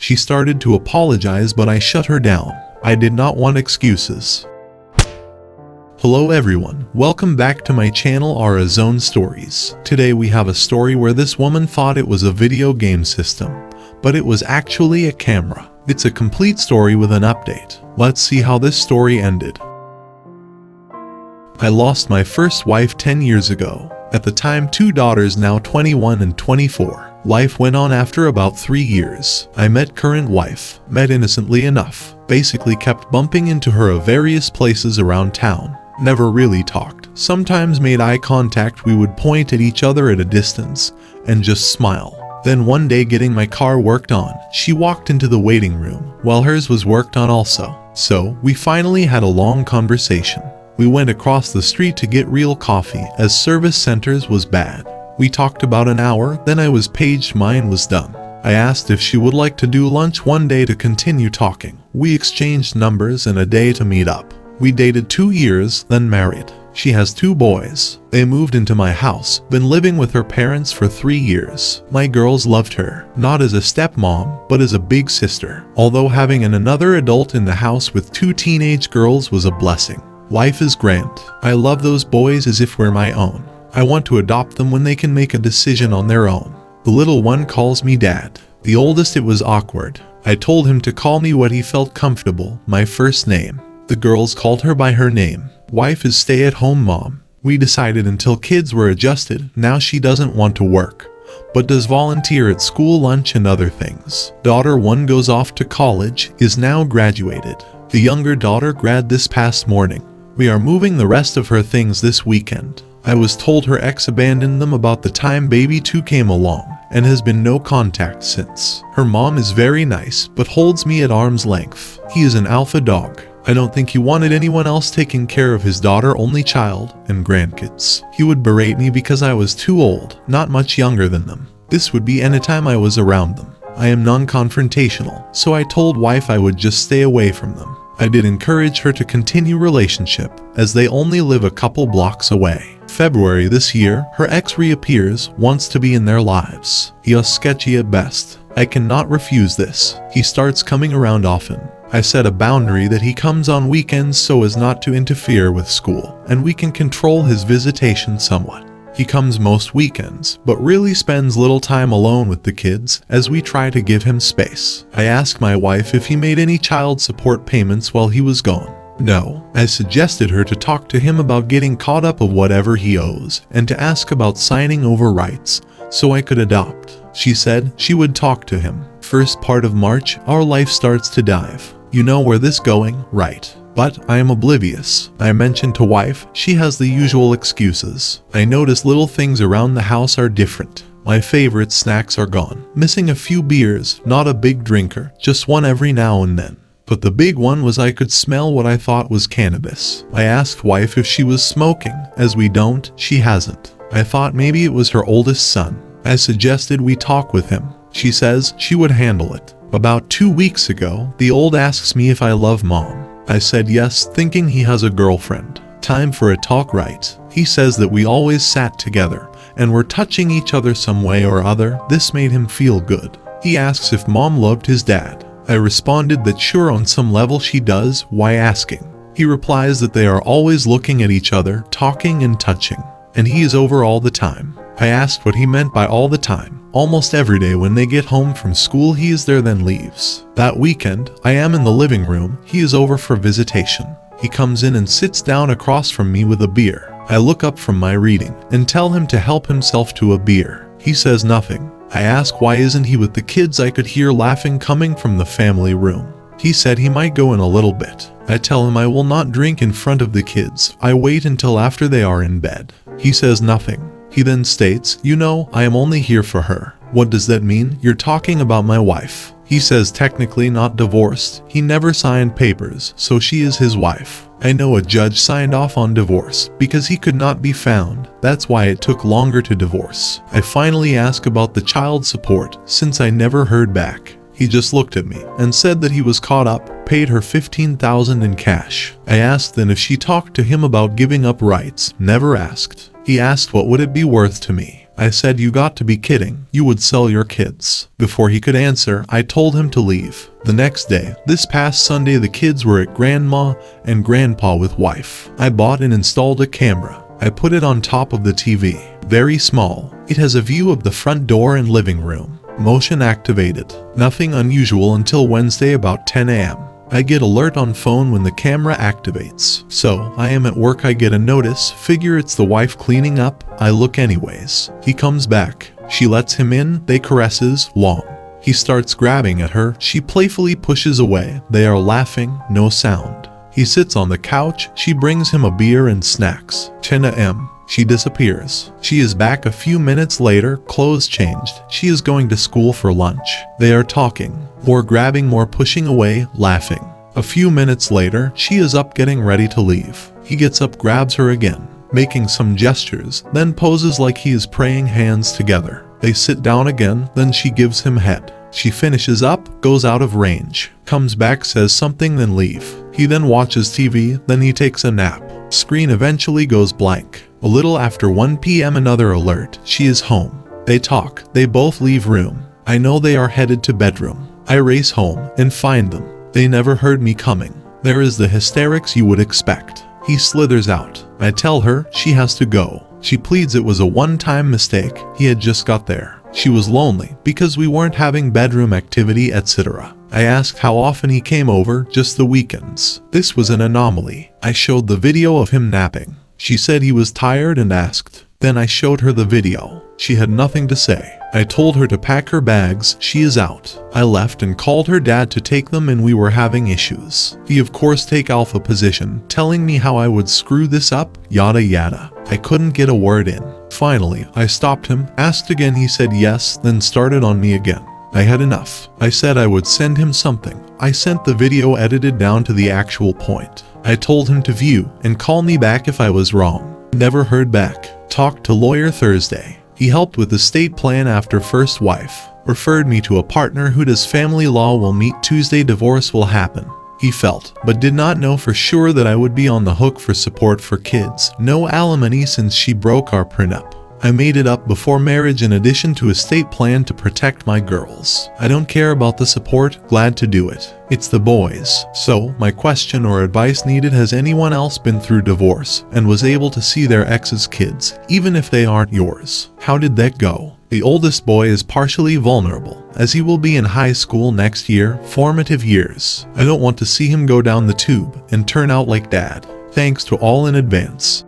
She started to apologize, but I shut her down. I did not want excuses. Hello everyone, welcome back to my channel Ara Zone Stories. Today we have a story where this woman thought it was a video game system, but it was actually a camera. It's a complete story with an update. Let's see how this story ended. I lost my first wife 10 years ago. At the time, 2 daughters, now 21 and 24. Life went on after about 3 years. I met current wife, met innocently enough, basically kept bumping into her at various places around town. Never really talked. Sometimes made eye contact, we would point at each other at a distance and just smile. Then one day, getting my car worked on, she walked into the waiting room while hers was worked on also. So we finally had a long conversation. We went across the street to get real coffee as service centers was bad. We talked about an hour, then I was paged mine was done. I asked if she would like to do lunch one day to continue talking. We exchanged numbers and a day to meet up. We dated 2 years, then married. She has 2 boys. They moved into my house, been living with her parents for 3 years. My girls loved her, not as a stepmom, but as a big sister. Although having another adult in the house with 2 teenage girls was a blessing. Life is grand. I love those boys as if we're my own. I want to adopt them when they can make a decision on their own. The little one calls me dad. The oldest, it was awkward. I told him to call me what he felt comfortable, my first name. The girls called her by her name. Wife is stay-at-home mom. We decided until kids were adjusted. Now she doesn't want to work, but does volunteer at school lunch and other things. Daughter 1 goes off to college, is now graduated. The younger daughter grad this past morning. We are moving the rest of her things this weekend. I was told her ex abandoned them about the time baby 2 came along, and has been no contact since. Her mom is very nice, but holds me at arm's length. He is an alpha dog. I don't think he wanted anyone else taking care of his daughter, only child, and grandkids. He would berate me because I was too old, not much younger than them. This would be anytime I was around them. I am non-confrontational, so I told wife I would just stay away from them. I did encourage her to continue relationship, as they only live a couple blocks away. February this year, her ex reappears, wants to be in their lives. He is sketchy at best. I cannot refuse this. He starts coming around often. I set a boundary that he comes on weekends so as not to interfere with school, and we can control his visitation somewhat. He comes most weekends, but really spends little time alone with the kids as we try to give him space. I asked my wife if he made any child support payments while he was gone. No. I suggested her to talk to him about getting caught up of whatever he owes, and to ask about signing over rights so I could adopt. She said she would talk to him. First part of March, our life starts to dive. You know where this going, right? But I am oblivious. I mentioned to wife, she has the usual excuses. I notice little things around the house are different. My favorite snacks are gone. Missing a few beers, not a big drinker, just one every now and then. But the big one was I could smell what I thought was cannabis. I asked wife if she was smoking. As we don't, she hasn't. I thought maybe it was her oldest son. I suggested we talk with him. She says she would handle it. About 2 weeks ago, the old asks me if I love mom. I said yes, thinking he has a girlfriend. Time for a talk, right? He says that we always sat together and were touching each other some way or other. This made him feel good. He asks if mom loved his dad. I responded that sure, on some level she does. Why asking? He replies that they are always looking at each other, talking and touching, and he is over all the time. I asked what he meant by all the time. Almost every day when they get home from school he is there, then leaves. That weekend, I am in the living room, he is over for visitation. He comes in and sits down across from me with a beer. I look up from my reading and tell him to help himself to a beer. He says nothing. I ask why isn't he with the kids. I could hear laughing coming from the family room. He said he might go in a little bit. I tell him I will not drink in front of the kids. I wait until after they are in bed. He says nothing. He then states, you know, I am only here for her. What does that mean? You're talking about my wife. He says technically not divorced. He never signed papers, so she is his wife. I know a judge signed off on divorce because he could not be found. That's why it took longer to divorce. I finally asked about the child support since I never heard back. He just looked at me and said that he was caught up, paid her $15,000 in cash. I asked then if she talked to him about giving up rights. Never asked. He asked what would it be worth to me. I said, "You got to be kidding. You would sell your kids." Before he could answer, I told him to leave. The next day, this past Sunday, the kids were at Grandma and Grandpa with wife. I bought and installed a camera. I put it on top of the TV. Very small. It has a view of the front door and living room. Motion activated. Nothing unusual until Wednesday about 10 a.m. I get alert on phone when the camera activates. So, I am at work, I get a notice, figure it's the wife cleaning up, I look anyways. He comes back. She lets him in, they caresses, long. He starts grabbing at her, she playfully pushes away, they are laughing, no sound. He sits on the couch, she brings him a beer and snacks. 10 a.m. She disappears. She is back a few minutes later, clothes changed. She is going to school for lunch. They are talking. More grabbing, more pushing away, laughing. A few minutes later, she is up getting ready to leave. He gets up, grabs her again, making some gestures, then poses like he is praying, hands together. They sit down again, then she gives him head. She finishes up, goes out of range, comes back, says something, then leave. He then watches TV, then he takes a nap. Screen eventually goes blank. A little after 1 p.m. another alert, she is home. They talk, they both leave room. I know they are headed to bedroom. I race home and find them. They never heard me coming. There is the hysterics you would expect. He slithers out. I tell her she has to go. She pleads it was a one-time mistake. He had just got there. She was lonely because we weren't having bedroom activity, etc. I asked how often he came over, just the weekends. This was an anomaly. I showed the video of him napping. She said he was tired and asked. Then I showed her the video. She had nothing to say. I told her to pack her bags, she is out. I left and called her dad to take them, and we were having issues. He of course take alpha position, telling me how I would screw this up, yada yada. I couldn't get a word in. Finally, I stopped him, asked again, he said yes, then started on me again. I had enough. I said I would send him something. I sent the video edited down to the actual point. I told him to view and call me back if I was wrong. Never heard back. Talked to lawyer Thursday. He helped with estate plan after first wife. Referred me to a partner who does family law, will meet Tuesday, divorce will happen. He felt, but did not know for sure, that I would be on the hook for support for kids. No alimony since she broke our prenup. I made it up before marriage in addition to estate plan to protect my girls. I don't care about the support, glad to do it. It's the boys. So, my question or advice needed: has anyone else been through divorce and was able to see their ex's kids, even if they aren't yours? How did that go? The oldest boy is partially vulnerable, as he will be in high school next year, formative years. I don't want to see him go down the tube and turn out like dad. Thanks to all in advance.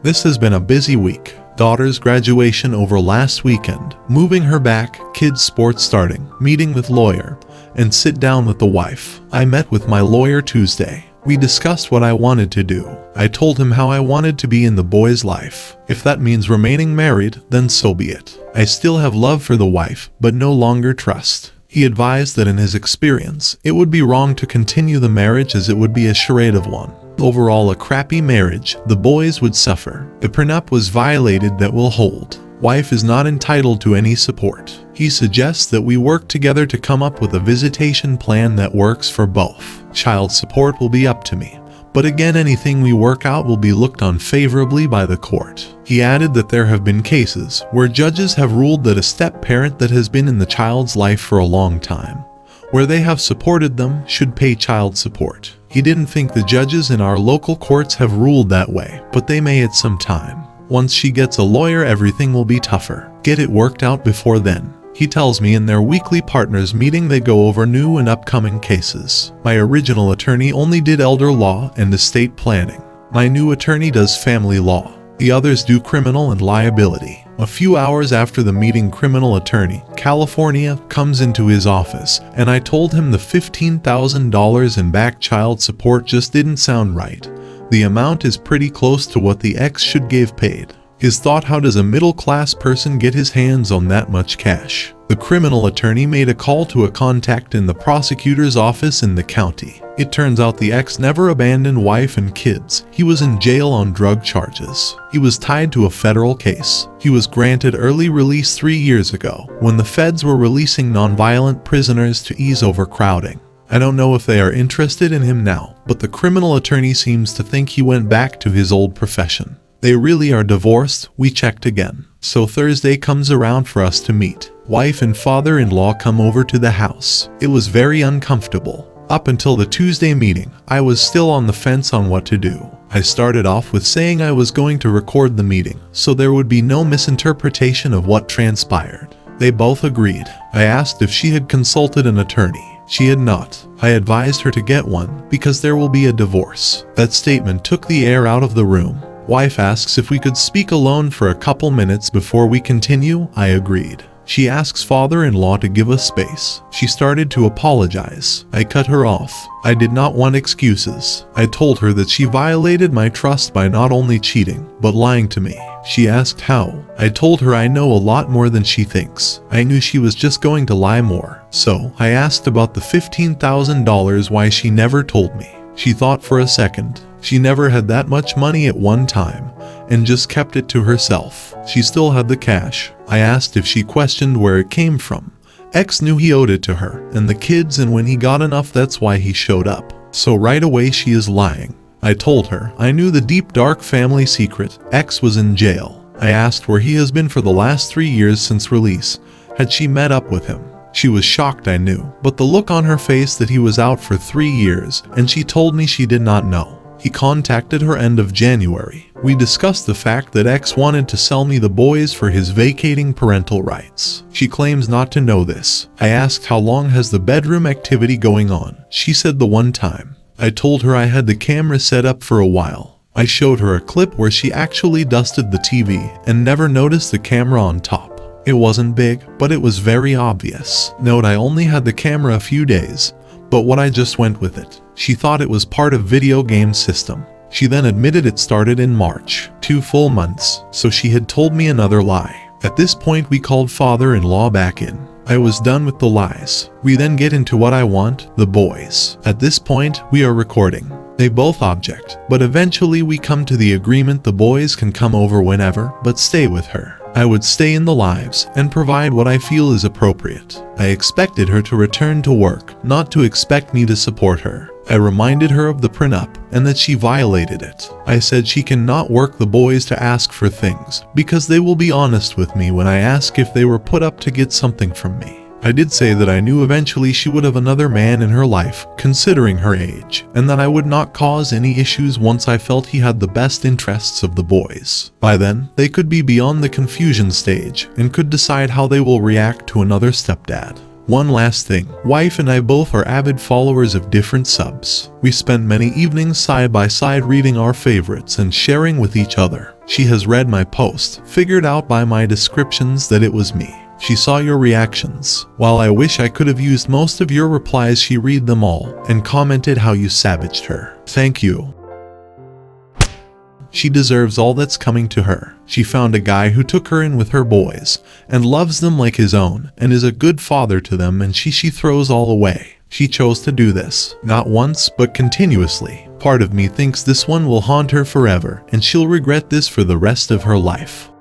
This has been a busy week. Daughter's graduation over last weekend, moving her back, kids' sports starting, meeting with lawyer, and sit down with the wife. I met with my lawyer Tuesday. We discussed what I wanted to do. I told him how I wanted to be in the boy's life. If that means remaining married, then so be it. I still have love for the wife, but no longer trust. He advised that in his experience, it would be wrong to continue the marriage, as it would be a charade of one. Overall, a crappy marriage, the boys would suffer. The prenup was violated, that will hold. Wife is not entitled to any support. He suggests that we work together to come up with a visitation plan that works for both. Child support will be up to me. But again, anything we work out will be looked on favorably by the court. He added that there have been cases where judges have ruled that a step-parent that has been in the child's life for a long time, where they have supported them, should pay child support. He didn't think the judges in our local courts have ruled that way, but they may at some time. Once she gets a lawyer, everything will be tougher. Get it worked out before then. He tells me in their weekly partners meeting they go over new and upcoming cases. My original attorney only did elder law and estate planning. My new attorney does family law. The others do criminal and liability. A few hours after the meeting, criminal attorney, California, comes into his office, and I told him the $15,000 in back child support just didn't sound right. The amount is pretty close to what the ex should give paid. His thought: how does a middle-class person get his hands on that much cash? The criminal attorney made a call to a contact in the prosecutor's office in the county. It turns out the ex never abandoned wife and kids. He was in jail on drug charges. He was tied to a federal case. He was granted early release 3 years ago, when the feds were releasing nonviolent prisoners to ease overcrowding. I don't know if they are interested in him now, but the criminal attorney seems to think he went back to his old profession. They really are divorced. We checked again. So Thursday comes around for us to meet. Wife and father-in-law come over to the house. It was very uncomfortable. Up until the Tuesday meeting, I was still on the fence on what to do. I started off with saying I was going to record the meeting, so there would be no misinterpretation of what transpired. They both agreed. I asked if she had consulted an attorney. She had not. I advised her to get one, because there will be a divorce. That statement took the air out of the room. Wife asks if we could speak alone for a couple minutes before we continue. I agreed. She asks father-in-law to give us space. She started to apologize. I cut her off. I did not want excuses. I told her that she violated my trust by not only cheating, but lying to me. She asked how. I told her I know a lot more than she thinks. I knew she was just going to lie more. So, I asked about the $15,000, why she never told me. She thought for a second. She never had that much money at one time, and just kept it to herself. She still had the cash. I asked if she questioned where it came from. X knew he owed it to her and the kids, and when he got enough, that's why he showed up. So right away she is lying. I told her I knew the deep dark family secret. X was in jail. I asked where he has been for the last 3 years since release. Had she met up with him? She was shocked, I knew, but the look on her face that he was out for 3 years, and she told me she did not know. He contacted her end of January. We discussed the fact that X wanted to sell me the boys for his vacating parental rights. She claims not to know this. I asked how long has the bedroom activity going on. She said the one time. I told her I had the camera set up for a while. I showed her a clip where she actually dusted the TV and never noticed the camera on top. It wasn't big, but it was very obvious. Note, I only had the camera a few days, but what I just went with it. She thought it was part of video game system. She then admitted it started in March, 2 full months, so she had told me another lie. At this point we called father-in-law back in. I was done with the lies. We then get into what I want, the boys. At this point, we are recording. They both object, but eventually we come to the agreement the boys can come over whenever, but stay with her. I would stay in the lives and provide what I feel is appropriate. I expected her to return to work, not to expect me to support her. I reminded her of the prenup and that she violated it. I said she cannot work the boys to ask for things because they will be honest with me when I ask if they were put up to get something from me. I did say that I knew eventually she would have another man in her life, considering her age, and that I would not cause any issues once I felt he had the best interests of the boys. By then, they could be beyond the confusion stage and could decide how they will react to another stepdad. One last thing, wife and I both are avid followers of different subs. We spend many evenings side by side reading our favorites and sharing with each other. She has read my post, figured out by my descriptions that it was me. She saw your reactions. While I wish I could have used most of your replies, she read them all and commented how you savaged her. Thank you. She deserves all that's coming to her. She found a guy who took her in with her boys and loves them like his own and is a good father to them, and she throws all away. She chose to do this, not once, but continuously. Part of me thinks this one will haunt her forever and she'll regret this for the rest of her life.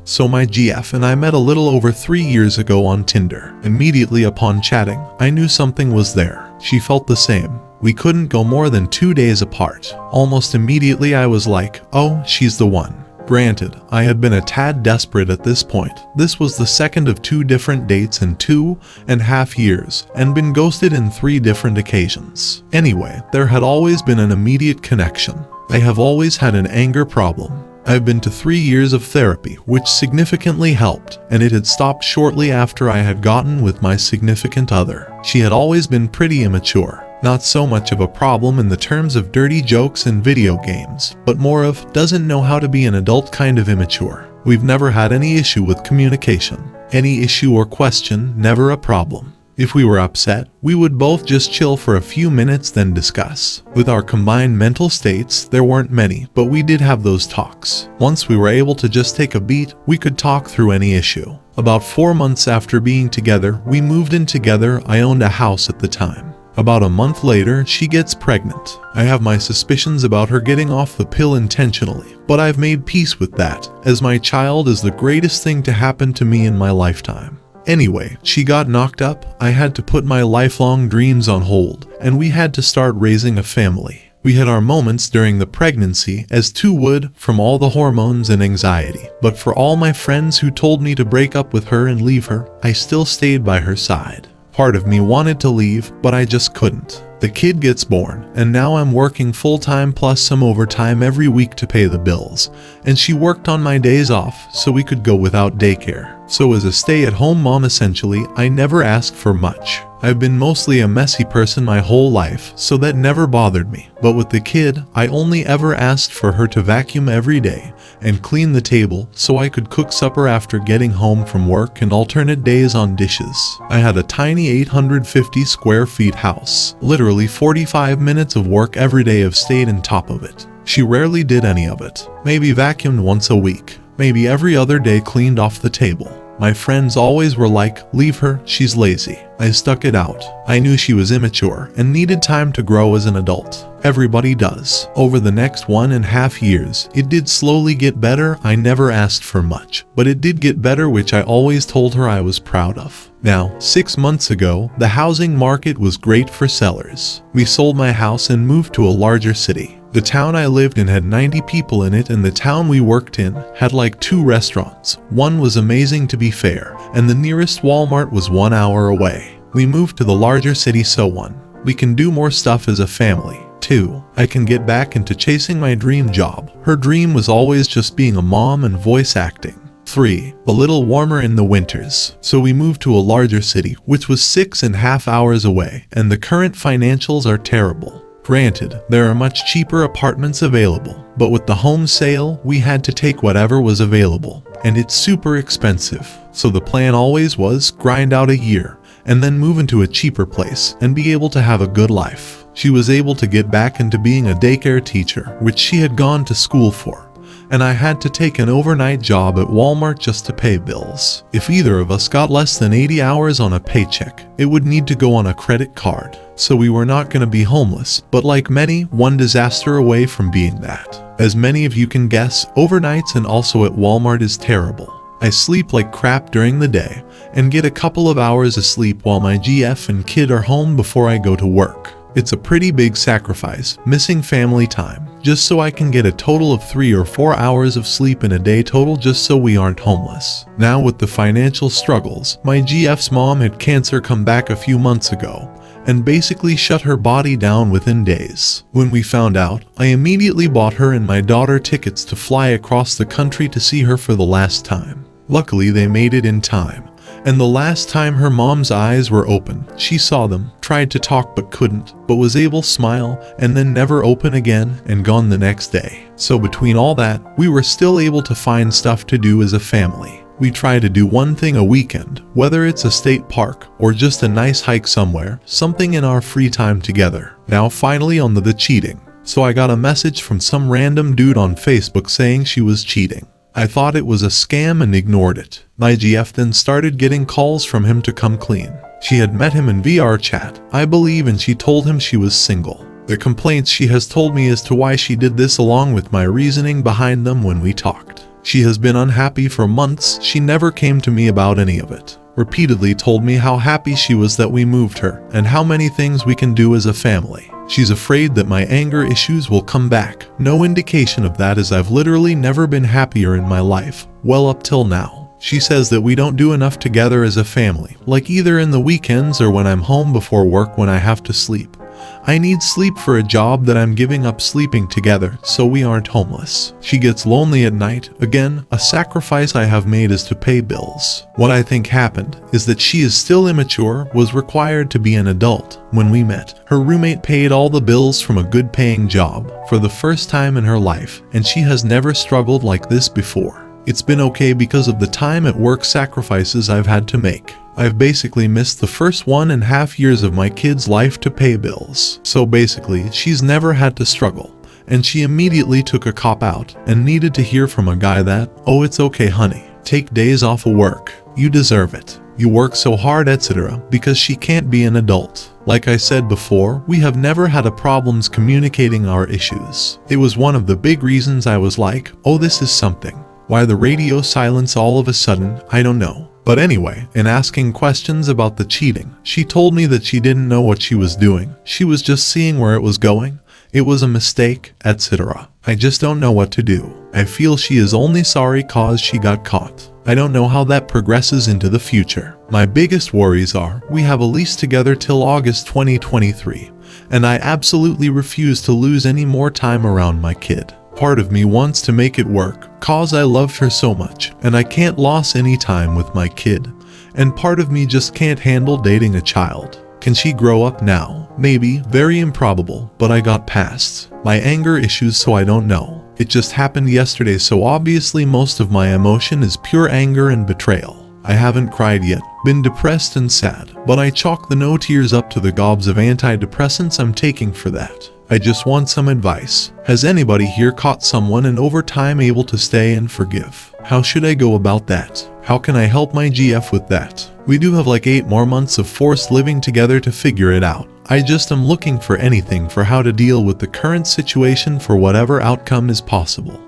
So my GF and I met a little over 3 years ago on Tinder. Immediately upon chatting, I knew something was there. She felt the same. We couldn't go more than 2 days apart. Almost immediately I was like, oh, she's the one. Granted, I had been a tad desperate at this point. This was the second of 2 different dates in 2.5 years, and been ghosted in 3 different occasions. Anyway, there had always been an immediate connection. I have always had an anger problem. I've been to 3 years of therapy, which significantly helped, and it had stopped shortly after I had gotten with my significant other. She had always been pretty immature. Not so much of a problem in the terms of dirty jokes and video games, but more of doesn't know how to be an adult kind of immature. We've never had any issue with communication. Any issue or question, never a problem. If we were upset, we would both just chill for a few minutes then discuss. With our combined mental states, there weren't many, but we did have those talks. Once we were able to just take a beat, we could talk through any issue. About 4 months after being together, we moved in together. I owned a house at the time. About a month later, she gets pregnant. I have my suspicions about her getting off the pill intentionally, but I've made peace with that, as my child is the greatest thing to happen to me in my lifetime. Anyway, she got knocked up, I had to put my lifelong dreams on hold, and we had to start raising a family. We had our moments during the pregnancy, as two would, from all the hormones and anxiety. But for all my friends who told me to break up with her and leave her, I still stayed by her side. Part of me wanted to leave, but I just couldn't. The kid gets born, and now I'm working full-time plus some overtime every week to pay the bills. And she worked on my days off, so we could go without daycare. So as a stay-at-home mom essentially, I never asked for much. I've been mostly a messy person my whole life, so that never bothered me. But with the kid, I only ever asked for her to vacuum every day and clean the table so I could cook supper after getting home from work and alternate days on dishes. I had a tiny 850 square feet house. Literally 45 minutes of work every day have stayed on top of it. She rarely did any of it. Maybe vacuumed once a week. Maybe every other day cleaned off the table. My friends always were like, leave her, she's lazy. I stuck it out. I knew she was immature and needed time to grow as an adult. Everybody does. Over the next 1.5 years, it did slowly get better. I never asked for much, but it did get better, which I always told her I was proud of. Now, 6 months ago, the housing market was great for sellers. We sold my house and moved to a larger city. The town I lived in had 90 people in it, and the town we worked in had like 2 restaurants. One was amazing, to be fair, and the nearest Walmart was 1 hour away. We moved to the larger city so 1, we can do more stuff as a family. 2, I can get back into chasing my dream job. Her dream was always just being a mom and voice acting. 3, a little warmer in the winters. So we moved to a larger city, which was 6.5 hours away, and the current financials are terrible. Granted, there are much cheaper apartments available, but with the home sale, we had to take whatever was available, and it's super expensive. So the plan always was grind out a year, and then move into a cheaper place, and be able to have a good life. She was able to get back into being a daycare teacher, which she had gone to school for. And I had to take an overnight job at Walmart just to pay bills. If either of us got less than 80 hours on a paycheck, it would need to go on a credit card. So we were not going to be homeless, but like many, one disaster away from being that. As many of you can guess, overnights and also at Walmart is terrible. I sleep like crap during the day and get a couple of hours of sleep while my GF and kid are home before I go to work. It's a pretty big sacrifice, missing family time, just so I can get a total of 3 or 4 hours of sleep in a day total, just so we aren't homeless. Now with the financial struggles, my GF's mom had cancer come back a few months ago, and basically shut her body down within days. When we found out, I immediately bought her and my daughter tickets to fly across the country to see her for the last time. Luckily they made it in time. And the last time her mom's eyes were open, she saw them, tried to talk but couldn't, but was able to smile, and then never open again and gone the next day. So between all that, we were still able to find stuff to do as a family. We try to do one thing a weekend, whether it's a state park or just a nice hike somewhere, something in our free time together. Now finally on the cheating. So I got a message from some random dude on Facebook saying she was cheating. I thought it was a scam and ignored it. My GF then started getting calls from him to come clean. She had met him in VR chat, I believe, and she told him she was single. The complaints she has told me as to why she did this, along with my reasoning behind them when we talked. She has been unhappy for months. She never came to me about any of it. Repeatedly told me how happy she was that we moved her, and how many things we can do as a family. She's afraid that my anger issues will come back. No indication of that, as I've literally never been happier in my life, well up till now. She says that we don't do enough together as a family, like either in the weekends or when I'm home before work when I have to sleep. I need sleep for a job that I'm giving up sleeping together, so we aren't homeless. She gets lonely at night. Again, a sacrifice I have made is to pay bills. What I think happened is that she is still immature, was required to be an adult. When we met, her roommate paid all the bills from a good paying job for the first time in her life, and she has never struggled like this before. It's been okay because of the time at work sacrifices I've had to make. I've basically missed the first 1.5 years of my kid's life to pay bills. So basically, she's never had to struggle. And she immediately took a cop out and needed to hear from a guy that, oh, it's okay honey, take days off of work. You deserve it. You work so hard, etc. Because she can't be an adult. Like I said before, we have never had a problems communicating our issues. It was one of the big reasons I was like, oh, this is something. Why the radio silence all of a sudden, I don't know. But anyway, in asking questions about the cheating, she told me that she didn't know what she was doing. She was just seeing where it was going, It was a mistake, etc. I just don't know what to do. I feel she is only sorry cause she got caught. I don't know how that progresses into the future. My biggest worries are, we have a lease together till August 2023, and I absolutely refuse to lose any more time around my kid. Part of me wants to make it work, cause I loved her so much, and I can't lose any time with my kid. And part of me just can't handle dating a child. Can she grow up now? Maybe, very improbable, but I got past my anger issues, so I don't know. It just happened yesterday, so obviously most of my emotion is pure anger and betrayal. I haven't cried yet, been depressed and sad, but I chalk the no tears up to the gobs of antidepressants I'm taking for that. I just want some advice. Has anybody here caught someone and over time able to stay and forgive? How should I go about that? How can I help my GF with that? We do have like 8 more months of forced living together to figure it out. I just am looking for anything for how to deal with the current situation for whatever outcome is possible.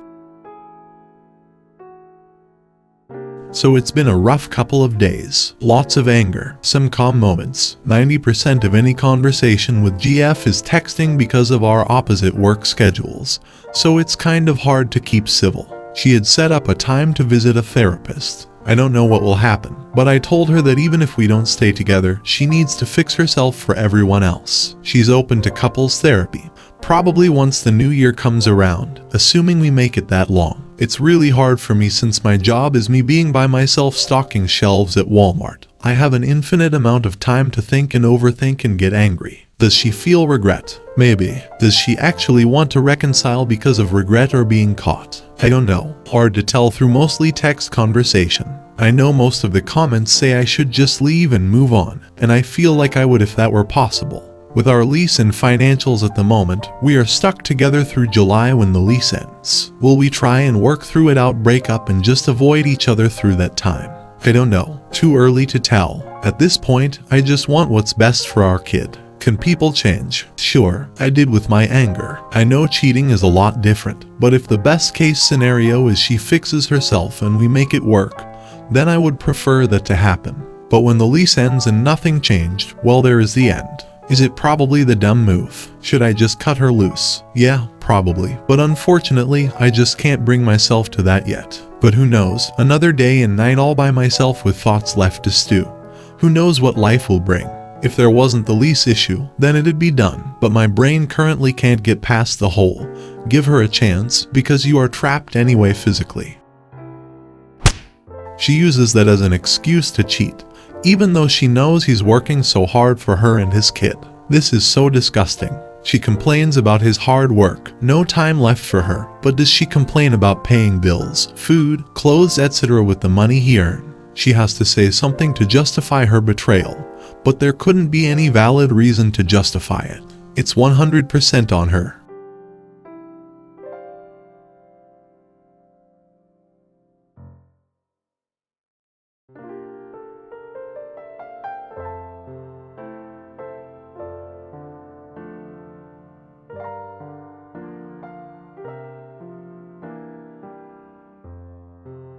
So it's been a rough couple of days. Lots of anger, some calm moments. 90% of any conversation with GF is texting because of our opposite work schedules, so it's kind of hard to keep civil. She had set up a time to visit a therapist. I don't know what will happen, but I told her that even if we don't stay together, she needs to fix herself for everyone else. She's open to couples therapy, probably once the new year comes around, assuming we make it that long. It's really hard for me since my job is me being by myself stocking shelves at Walmart. I have an infinite amount of time to think and overthink and get angry. Does she feel regret? Maybe. Does she actually want to reconcile because of regret or being caught? I don't know. Hard to tell through mostly text conversation. I know most of the comments say I should just leave and move on, and I feel like I would if that were possible. With our lease and financials at the moment, we are stuck together through July when the lease ends. Will we try and work through it out, break up, and just avoid each other through that time? I don't know. Too early to tell. At this point, I just want what's best for our kid. Can people change? Sure, I did with my anger. I know cheating is a lot different, but if the best case scenario is she fixes herself and we make it work, then I would prefer that to happen. But when the lease ends and nothing changed, well, there is the end. Is it probably the dumb move? Should I just cut her loose? Yeah, probably. But unfortunately, I just can't bring myself to that yet. But who knows? Another day and night all by myself with thoughts left to stew. Who knows what life will bring? If there wasn't the lease issue, then it'd be done. But my brain currently can't get past the whole give her a chance because you are trapped anyway physically. She uses that as an excuse to cheat, even though she knows he's working so hard for her and his kid. This is so disgusting. She complains about his hard work, no time left for her, but does she complain about paying bills, food, clothes, etc. with the money he earned? She has to say something to justify her betrayal, but there couldn't be any valid reason to justify it. It's 100% on her.